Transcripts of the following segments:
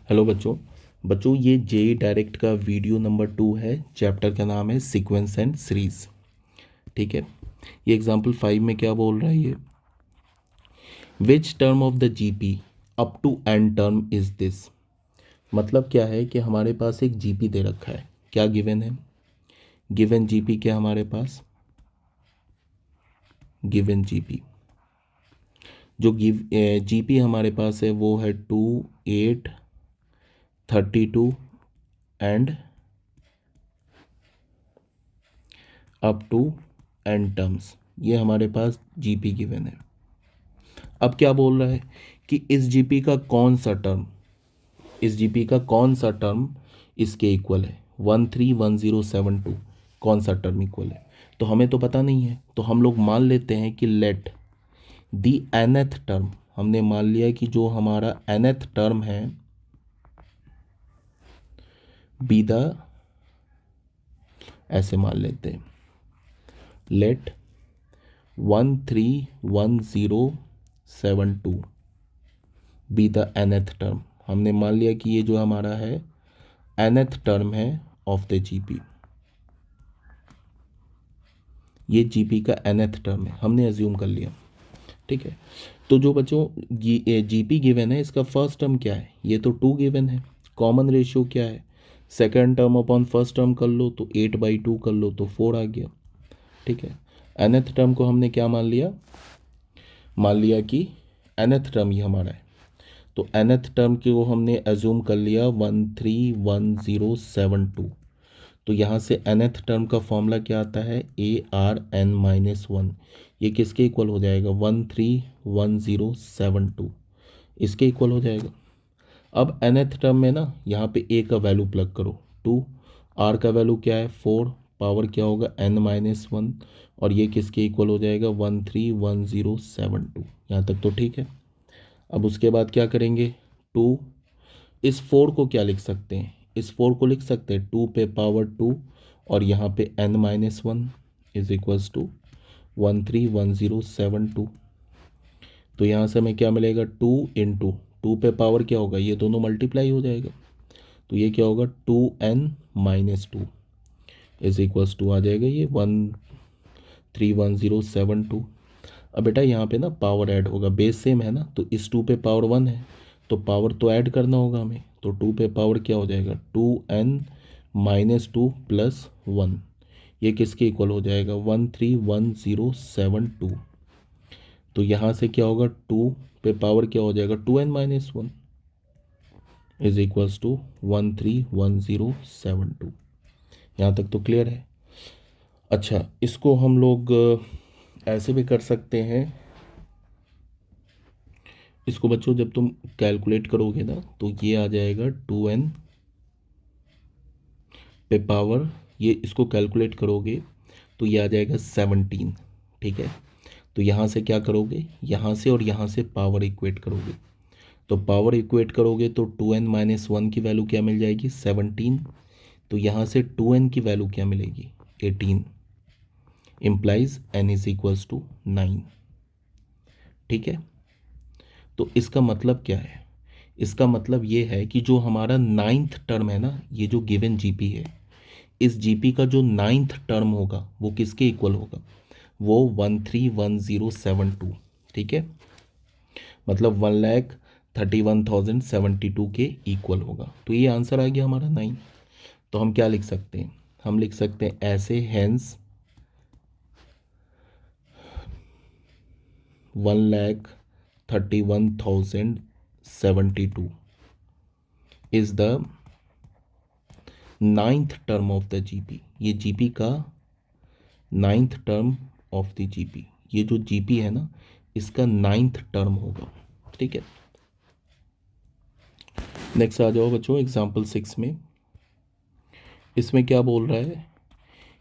Hello बच्चों। ये JEE direct का वीडियो नंबर 2 है। चैप्टर का नाम है सीक्वेंस एंड सीरीज। ठीक है। ये एग्जाम्पल 5 में क्या बोल रहा है ये, which term of the GP up to n term is this. मतलब क्या है कि हमारे पास एक जीपी दे रखा है। क्या गिवन है? गिवन जीपी क्या हमारे पास, गिवन जीपी जो जीपी हमारे पास है वो है 2, 8, 32 and up to n terms. ये हमारे पास जीपी गिवन है। अब क्या बोल रहा है कि इस जीपी का कौन सा टर्म, इस जीपी का कौन सा टर्म इसके इक्वल है। 131072 कौन सा टर्म इक्वल है, तो हमें तो पता नहीं है। तो हम लोग मान लेते हैं कि लेट दी nth टर्म, हमने मान लिया कि जो हमारा nth टर्म है बी द, ऐसे मान लेते हैं, let 131072 be the nth term. हमने मान लिया कि ये जो हमारा है nth टर्म है ऑफ द जीपी, ये जीपी का nth टर्म है, हमने अज्यूम कर लिया। ठीक है। तो जो बच्चों जीपी गिवन है इसका फर्स्ट टर्म क्या है, ये तो 2 गिवन है। कॉमन रेशियो क्या है, second term upon first term कर लो तो 8/2 कर लो तो 4 आ गया। ठीक है। nth टर्म को हमने क्या मान लिया, मान लिया कि nth टर्म ही हमारा है। तो nth टर्म को हमने एज्यूम कर लिया 131072। तो यहाँ से nth टर्म का फॉर्मूला क्या आता है, ARN-1। ये किसके इक्वल हो जाएगा, 131072 इसके इक्वल हो जाएगा। अब nth टर्म में ना यहाँ पे a का वैल्यू प्लग करो 2, r का वैल्यू क्या है 4, पावर क्या होगा n-1, और ये किसके इक्वल हो जाएगा 131072। यहाँ तक तो ठीक है। अब उसके बाद क्या करेंगे, 2, इस 4 को क्या लिख सकते हैं, इस 4 को लिख सकते हैं 2 पे पावर 2 और यहाँ पे n-1 इज इक्वल्स टू 131072। तो यहाँ से हमें क्या मिलेगा, 2 इंटू 2 पे पावर क्या होगा, ये दोनों मल्टीप्लाई हो जाएगा। तो ये क्या होगा 2n-2 इज इक्वल्स टू आ जाएगा ये 131072। अब बेटा यहाँ पे ना पावर ऐड होगा, बेस सेम है ना, तो इस 2 पे पावर 1 है तो पावर तो ऐड करना होगा हमें। तो 2 पे पावर क्या हो जाएगा 2n-2 प्लस 1, ये किसके इक्वल हो जाएगा 131072। तो यहाँ से क्या होगा 2 पे पावर क्या हो जाएगा 2n-1 इज इक्वल्स टू 131072। यहाँ तक तो क्लियर है। अच्छा, इसको हम लोग ऐसे भी कर सकते हैं। इसको बच्चों जब तुम कैलकुलेट करोगे ना तो ये आ जाएगा 2n पे पावर, ये इसको कैलकुलेट करोगे तो ये आ जाएगा 17। ठीक है। तो यहाँ से क्या करोगे, यहाँ से और यहाँ से पावर इक्वेट करोगे। तो पावर इक्वेट करोगे तो 2n-1 की वैल्यू क्या मिल जाएगी 17। तो यहाँ से 2n की वैल्यू क्या मिलेगी 18, implies n is equals to 9। ठीक है। तो इसका मतलब क्या है, इसका मतलब ये है कि जो हमारा 9th टर्म है ना, ये जो गिवन जीपी है, इस जीपी का जो 9th टर्म होगा वो किसके इक्वल होगा, वो 131072। ठीक है। मतलब 1,31,072 के इक्वल होगा। तो ये आंसर आ गया हमारा 9। तो हम क्या लिख सकते हैं, हम लिख सकते हैं ऐसे, hence 1,31,072 is the 9th term of the GP. ये जीपी का 9th term of the GP, ये जो जीपी है ना इसका 9th टर्म होगा। ठीक है। नेक्स्ट आ जाओ बच्चों एग्जाम्पल 6 में। इसमें क्या बोल रहा है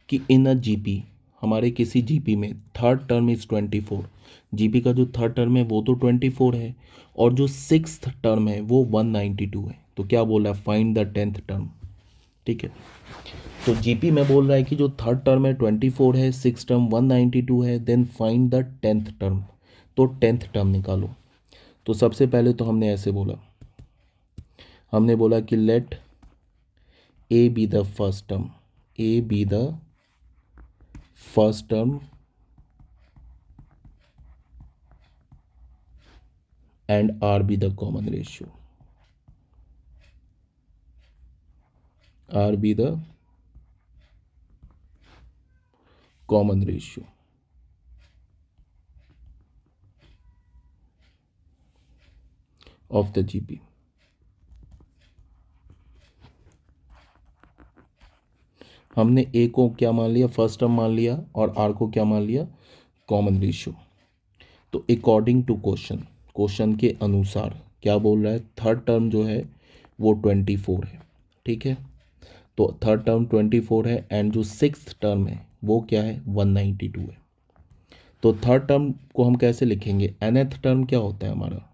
कि इन अ जीपी, हमारे किसी जीपी में थर्ड टर्म इज 24। जीपी का जो थर्ड टर्म है वो तो 24 है और जो सिक्स्थ टर्म है वो 192 है। तो क्या बोल रहा है, फाइंड द 10th टर्म। ठीक है। तो जीपी में बोल रहा है कि जो थर्ड टर्म है 24 है, सिक्स टर्म 192 है, then find the 10th term. तो 10th टर्म निकालो। तो सबसे पहले तो हमने ऐसे बोला, हमने बोला कि let a be the first term, a be the first term and R be the common ratio. R be the common ratio of the GP. हमने A को क्या मान लिया, फर्स्ट टर्म मान लिया, और R को क्या मान लिया, कॉमन रेशियो। तो अकॉर्डिंग टू क्वेश्चन के अनुसार क्या बोल रहा है, थर्ड टर्म जो है वो 24 है, ठीक है। तो थर्ड टर्म 24 है एंड जो सिक्स्थ टर्म है वो क्या है, 192 है। तो थर्ड टर्म को हम कैसे लिखेंगे, nth टर्म क्या होता है हमारा,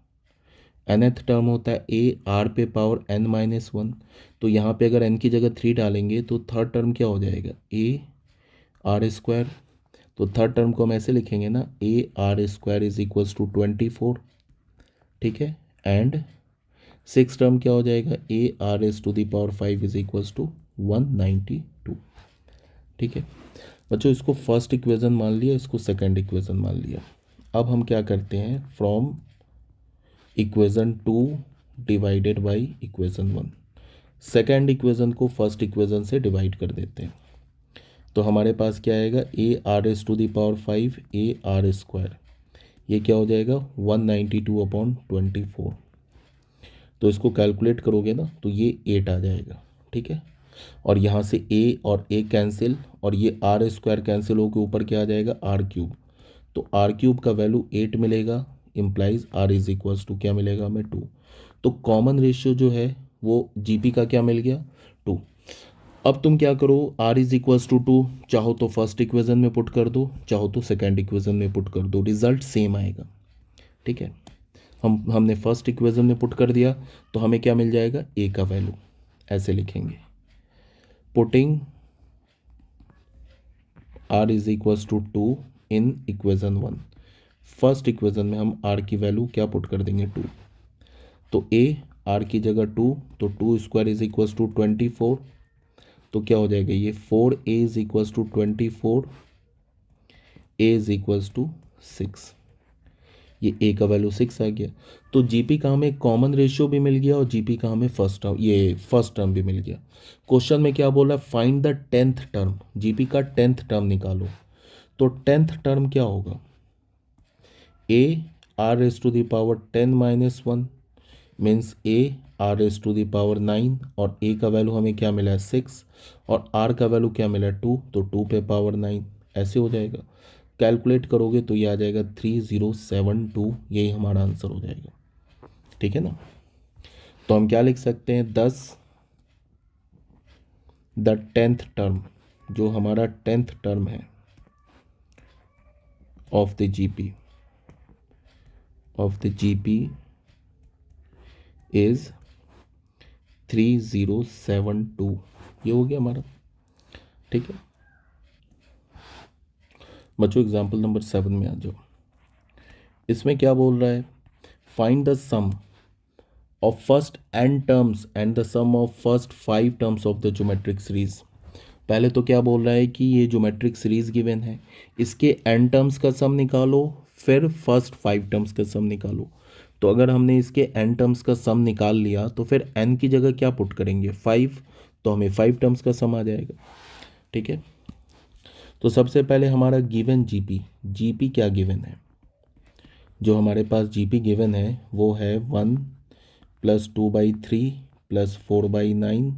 nth टर्म होता है a r पे पावर n-1। तो यहाँ पे अगर n की जगह 3 डालेंगे तो थर्ड टर्म क्या हो जाएगा, a r स्क्वायर। तो थर्ड टर्म को हम ऐसे लिखेंगे ना, a r square is equals to 24, ठीक है। एंड सिक्स टर्म क्या हो जाएगा, a r एस to the power 5 is equals to 192, ठीक है बच्चों। इसको फर्स्ट इक्वेशन मान लिया, इसको सेकंड इक्वेशन मान लिया। अब हम क्या करते हैं, from equation 2 divided by equation 1, second equation को फर्स्ट इक्वेशन से डिवाइड कर देते हैं। तो हमारे पास क्या आएगा, ए आर एस to the power 5 a r square, ये क्या हो जाएगा 192/24। तो इसको कैलकुलेट करोगे ना तो ये 8 आ जाएगा, ठीक है। और यहाँ से a और a कैंसिल, और ये आर स्क्वायर कैंसिल होकर ऊपर क्या आ जाएगा, आर क्यूब। तो आर क्यूब का वैल्यू 8 मिलेगा, implies r is equals to क्या मिलेगा हमें 2। तो कॉमन रेशियो जो है वो जीपी का क्या मिल गया, 2। अब तुम क्या करो, r इज इक्वल्स टू 2, चाहो तो फर्स्ट इक्वेशन में पुट कर दो, चाहो तो सेकेंड इक्वेशन में पुट कर दो, रिजल्ट सेम आएगा, ठीक है। हमने फर्स्ट इक्वेशन में पुट कर दिया तो हमें क्या मिल जाएगा, a का वैल्यू, ऐसे लिखेंगे, putting r is equals to 2 in equation 1। First equation में हम r की वैल्यू क्या पुट कर देंगे, 2। तो a r की जगह 2, तो 2 स्क्वायर इज इक्वल्स टू 24। तो क्या हो जाएगा, ये 4a is equals to 24, a is equals to 6। ये a का वैल्यू 6 आ गया। तो जीपी का हमें कॉमन रेशियो भी मिल गया और जीपी का हमें फर्स्ट टर्म भी मिल गया। क्वेश्चन में क्या बोला, find the 10th term, GP का 10th टर्म निकालो। तो 10th टर्म क्या होगा, a r raise to the power 10-1 means a r raise to the power 9, और a का वैल्यू हमें क्या मिला है 6, और r का वैल्यू क्या मिला है 2, तो 2 पे पावर 9, ऐसे हो जाएगा। कैलकुलेट करोगे तो ये आ जाएगा 3072, यही हमारा आंसर हो जाएगा, ठीक है ना। तो हम क्या लिख सकते हैं, 10 द 10th टर्म, जो हमारा 10th टर्म है ऑफ द जीपी इज 3072, ये हो गया हमारा, ठीक है बच्चों। एग्जाम्पल नंबर 7 में आ जाओ। इसमें क्या बोल रहा है, find the sum of first n terms and the sum of first 5 terms of the geometric series. पहले तो क्या बोल रहा है कि ये ज्योमेट्रिक सीरीज गिवन है, इसके n टर्म्स का सम निकालो, फिर फर्स्ट 5 टर्म्स का सम निकालो। तो अगर हमने इसके n टर्म्स का सम निकाल लिया तो फिर n की जगह क्या पुट करेंगे, 5, तो हमें 5 टर्म्स का सम आ जाएगा, ठीक है। तो सबसे पहले हमारा गिवन जीपी क्या गिवन है, जो हमारे पास जीपी गिवन है वो है 1 + 2/3 + 4/9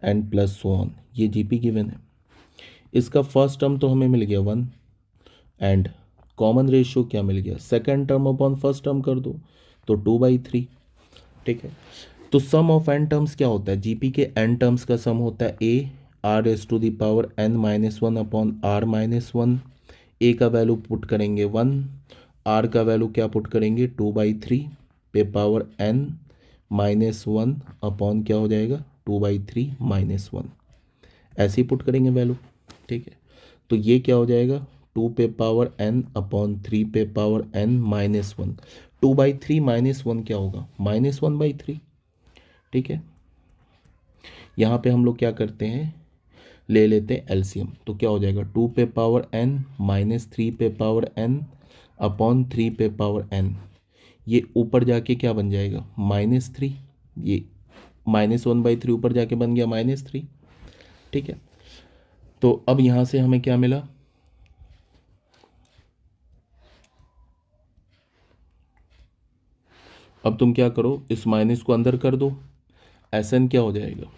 एंड प्लस सो ऑन, ये जीपी गिवन है। इसका फर्स्ट टर्म तो हमें मिल गया 1, एंड कॉमन रेशियो क्या मिल गया, second term upon first term कर दो तो 2/3, ठीक है। तो सम ऑफ n टर्म्स क्या होता है, जीपी के n टर्म्स का सम होता है a r raise to the power n-1/r-1। a का वैल्यू पुट करेंगे 1, r का वैल्यू क्या पुट करेंगे 2/3 पे पावर n-1 अपॉन क्या हो जाएगा 2/3 - 1, ऐसे ही पुट करेंगे वैल्यू, ठीक है। तो ये क्या हो जाएगा 2 पे पावर n अपॉन 3 पे पावर n-1, 2/3 - 1 क्या होगा -1/3, ठीक है। यहाँ पे हम लोग क्या करते हैं, ले लेते हैं एलसीएम। तो क्या हो जाएगा 2 पे पावर n माइनस 3 पे पावर n अपॉन 3 पे पावर n। ये ऊपर जाके क्या बन जाएगा -3, ये -1/3 ऊपर जाके बन गया -3। ठीक है, तो अब यहाँ से हमें क्या मिला, अब तुम क्या करो, इस माइनस को अंदर कर दो, एन क्या हो जाएगा,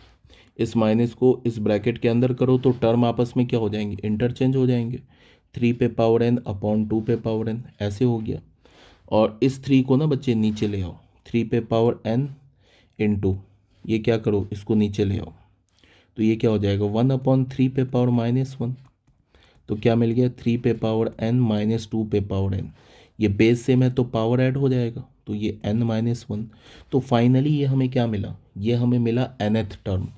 इस माइनस को इस ब्रैकेट के अंदर करो तो टर्म आपस में क्या हो जाएंगे, इंटरचेंज हो जाएंगे। 3 पे पावर n अपॉन 2 पे पावर n ऐसे हो गया। और इस 3 को ना बच्चे नीचे ले आओ, 3 पे पावर n इंटू ये क्या करो, इसको नीचे ले आओ, तो ये क्या हो जाएगा 1/3 पे पावर -1। तो क्या मिल गया 3 पे पावर n माइनस 2 पे पावर n, ये बेस सेम है तो पावर ऐड हो जाएगा, तो ये n-1। तो फाइनली ये हमें क्या मिला, ये हमें मिला nth टर्म।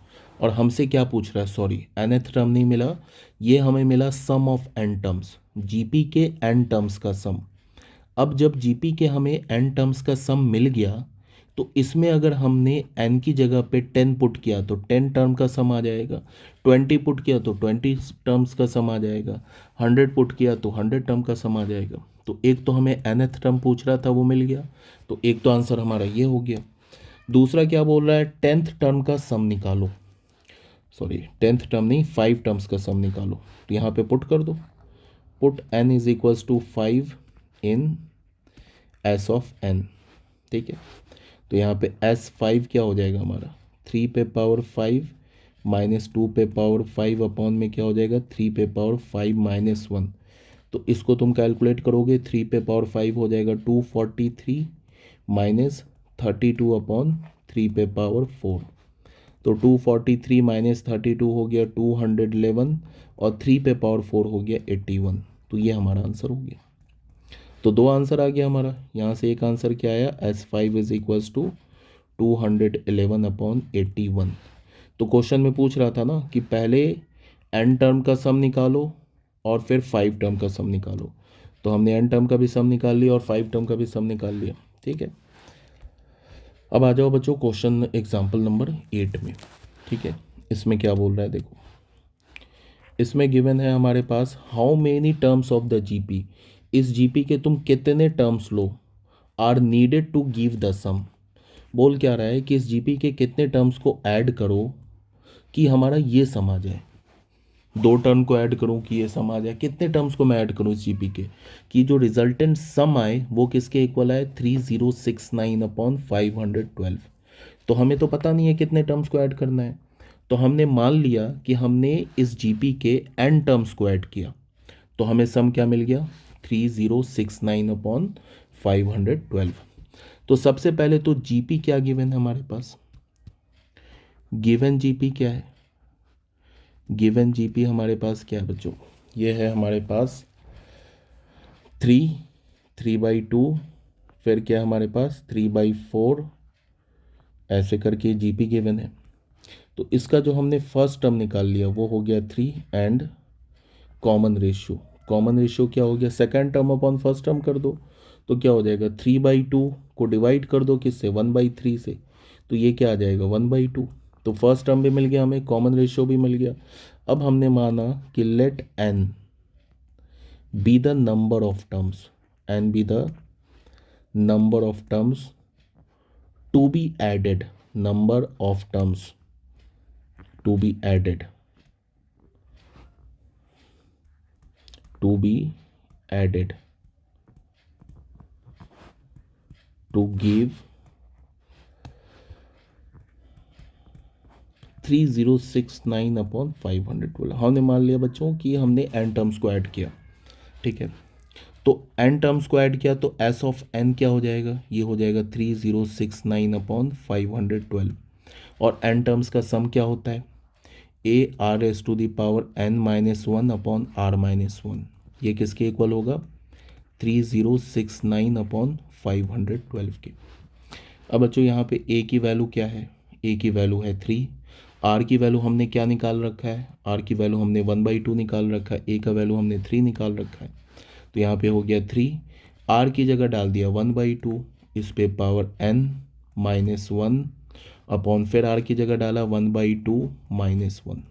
और हमसे क्या पूछ रहा है, सॉरी nth टर्म नहीं मिला, ये हमें मिला सम ऑफ n टर्म्स, जीपी के n टर्म्स का सम। अब जब जीपी के हमें n टर्म्स का सम मिल गया, तो इसमें अगर हमने n की जगह पे 10 पुट किया तो 10 टर्म का सम आ जाएगा, 20 पुट किया तो 20 टर्म्स का सम आ जाएगा, 100 पुट किया तो 100 टर्म का सम आ जाएगा। तो एक तो हमें nth टर्म पूछ रहा था वो मिल गया, तो एक तो आंसर हमारा ये हो गया। दूसरा क्या बोल रहा है, 10th टर्म का सम निकालो, सॉरी 10th टर्म नहीं 5 टर्म्स का सम निकालो। तो यहाँ पे पुट कर दो, put n is equals to 5 in s of n। ठीक है, तो यहाँ पे S5 क्या हो जाएगा हमारा, 3 पे पावर 5 माइनस 2 पे पावर 5 अपॉन में क्या हो जाएगा 3 पे पावर 5 माइनस 1। तो इसको तुम कैलकुलेट करोगे, 3 पे पावर 5 हो जाएगा 243 माइनस 32 अपॉन 3 पे पावर 4। तो 243 माइनस 32 हो गया 211 और 3 पे पावर 4 हो गया 81। तो ये हमारा आंसर हो गया। तो दो आंसर आ गया हमारा, यहाँ से एक आंसर क्या आया, S5 is equals to 211 upon 81। तो क्वेश्चन में पूछ रहा था ना कि पहले n टर्म का सम निकालो और फिर 5 टर्म का सम निकालो। तो हमने n टर्म का भी सम निकाल लिया और 5 टर्म का भी सम निकाल लिया। ठीक है, अब आ जाओ बच्चों क्वेश्चन एग्जाम्पल नंबर 8 में। ठीक है, इसमें क्या बोल रहा है देखो, इसमें गिवन है हमारे पास how many terms of the GP, इस जीपी के तुम कितने टर्म्स लो are needed to give the sum. बोल क्या रहा है कि इस जीपी के कितने टर्म्स को ऐड करो कि हमारा ये सम आ जाए, दो टर्म को ऐड करूं कि ये सम आ जाए, कितने टर्म्स को मैं ऐड करूं इस जीपी के कि जो रिजल्टेंट सम आए वो किसके इक्वल आए 3069 अपॉन 512। तो हमें तो पता नहीं है कितने टर्म्स को ऐड करना है, तो हमने मान लिया कि हमने इस जीपी के n टर्म्स को ऐड किया, तो हमें सम क्या मिल गया 3069 अपॉन 512। तो सबसे पहले तो जीपी क्या गिवन है हमारे पास, गिवन जीपी क्या है, गिवन जीपी हमारे पास क्या है बच्चों, ये है हमारे पास 3/2, फिर क्या है हमारे पास 3/4, ऐसे करके जीपी गिवन है। तो इसका जो हमने फर्स्ट टर्म निकाल लिया वो हो गया 3 and common ratio, common ratio क्या हो गया second term upon first term कर दो, तो क्या हो जाएगा 3/2 को डिवाइड कर दो किससे 1/3 से, तो ये क्या आ जाएगा 1/2। तो फर्स्ट टर्म भी मिल गया हमें, कॉमन रेशियो भी मिल गया। अब हमने माना कि let n be the number of terms, n be the number of terms to be added, number of terms to be added, to be added to give 3069 upon 512। हमने मान लिया बच्चों कि हमने n टर्म्स को ऐड किया। ठीक है, तो n टर्म्स को ऐड किया तो s ऑफ n क्या हो जाएगा, ये हो जाएगा 3069 अपॉन 512। और n टर्म्स का सम क्या होता है a r एस to the power n minus 1 upon r minus 1, ये किसके इक्वल होगा 3069 अपॉन 512 के। अब बच्चों यहाँ पे a की वैल्यू क्या है, a की वैल्यू है 3, r की वैल्यू हमने क्या निकाल रखा है, r की वैल्यू हमने 1/2 निकाल रखा है, a का वैल्यू हमने 3 निकाल रखा है। तो यहाँ पे हो गया 3, r की जगह डाल दिया 1/2, इस पे पावर n माइनस 1 अपॉन फिर आर की जगह डाला 1/2 माइनस 1,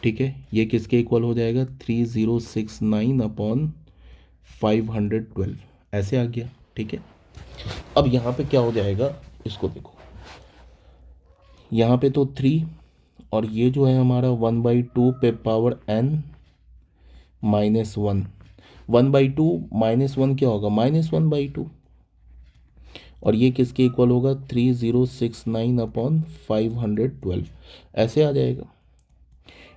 ठीक है। ये किसके इक्वल हो जाएगा 3069 अपॉन 512, ऐसे आ गया, ठीक है। अब यहाँ पे क्या हो जाएगा, इसको देखो, यहाँ पे तो 3 और ये जो है हमारा 1/2 पे पावर n माइनस 1, 1/2 माइनस 1 क्या होगा -1/2, और ये किसके इक्वल होगा 3069 अपॉन 512, ऐसे आ जाएगा।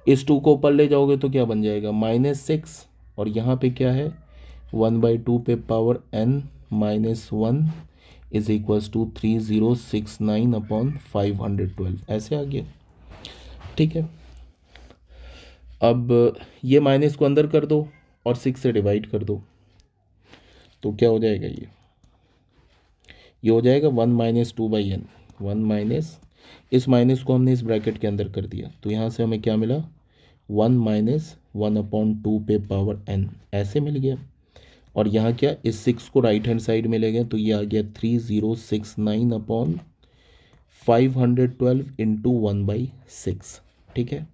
इस 2 को ऊपर ले जाओगे तो क्या बन जाएगा -6, और यहाँ पे क्या है 1/2 पे power n minus 1 is equals to 3069 upon 512, ऐसे आ गया, ठीक है। अब ये माइनस को अंदर कर दो और 6 से डिवाइड कर दो, तो क्या हो जाएगा, ये हो जाएगा 1 - 2/n, 1 माइनस, इस माइनस को हमने इस ब्रैकेट के अंदर कर दिया, तो यहाँ से हमें क्या मिला 1 - 1/2 पे पावर n, ऐसे मिल गया। और यहाँ क्या, इस 6 को राइट हैंड साइड में ले गए तो ये आ गया 3069 अपॉन 512 इंटू 1/6, ठीक है।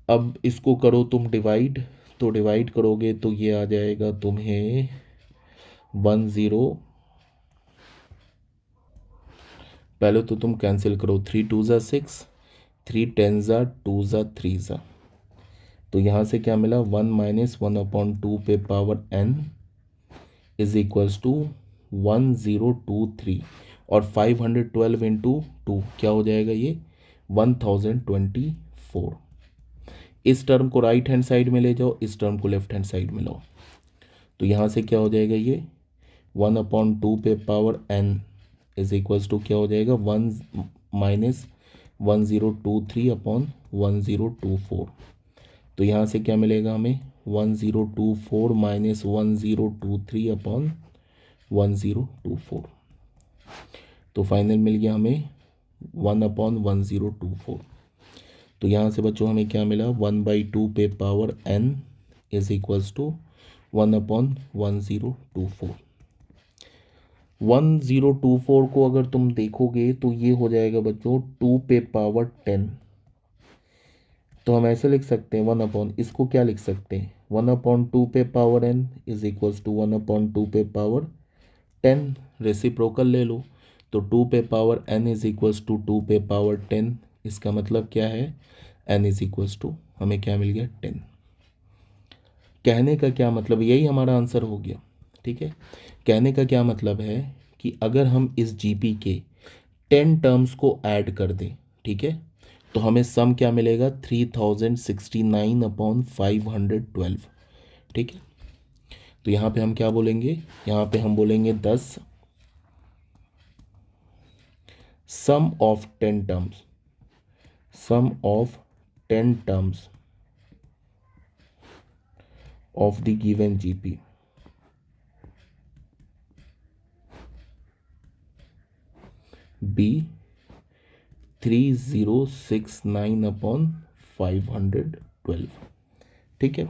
अब इसको करो तुम डिवाइड, तो डिवाइड करोगे तो ये आ जाएगा तुम्हें 10, पहले तो तुम कैंसिल करो, 3 2 ज़ा 6, 3 10 ज़ा 2 ज़ा 3 ज़ा, तो यहाँ से क्या मिला 1 - 1/2 पे power n is equals to 1023, और 512 इंटू 2 क्या हो जाएगा, ये 1024। इस टर्म को राइट हैंड साइड में ले जाओ, इस टर्म को लेफ्ट हैंड साइड में लाओ, तो यहाँ से क्या हो जाएगा, ये 1/2 पे power n is equals to क्या हो जाएगा 1 - 1023 अपॉन 1024, तो यहाँ से क्या मिलेगा हमें 1024 माइनस 1023 अपॉन 1024, तो फाइनल मिल गया हमें 1/1024। तो यहाँ से बच्चों हमें क्या मिला 1/2 पे power n is equals to 1/1024। 1024 को अगर तुम देखोगे तो ये हो जाएगा बच्चों 2 पे पावर 10, तो हम ऐसे लिख सकते हैं 1/, इसको क्या लिख सकते हैं 1/2 पे power n is equals to 1/2 पे पावर 10, रेसिप्रोकल ले लो, तो 2 पे power n is equals to 2 पे पावर 10, इसका मतलब क्या है n इज इक्वल्स टू, हमें क्या मिल गया 10। कहने का क्या मतलब, यही हमारा आंसर हो गया, ठीक है। कहने का क्या मतलब है कि अगर हम इस जीपी के 10 टर्म्स को ऐड कर दें, ठीक है, तो हमें सम क्या मिलेगा 3069 अपॉन 512, ठीक है। तो यहाँ पे हम क्या बोलेंगे, यहाँ पे हम बोलेंगे 10 sum of 10 terms, sum of 10 terms of the given GP be 3069 upon 512, ठीक है।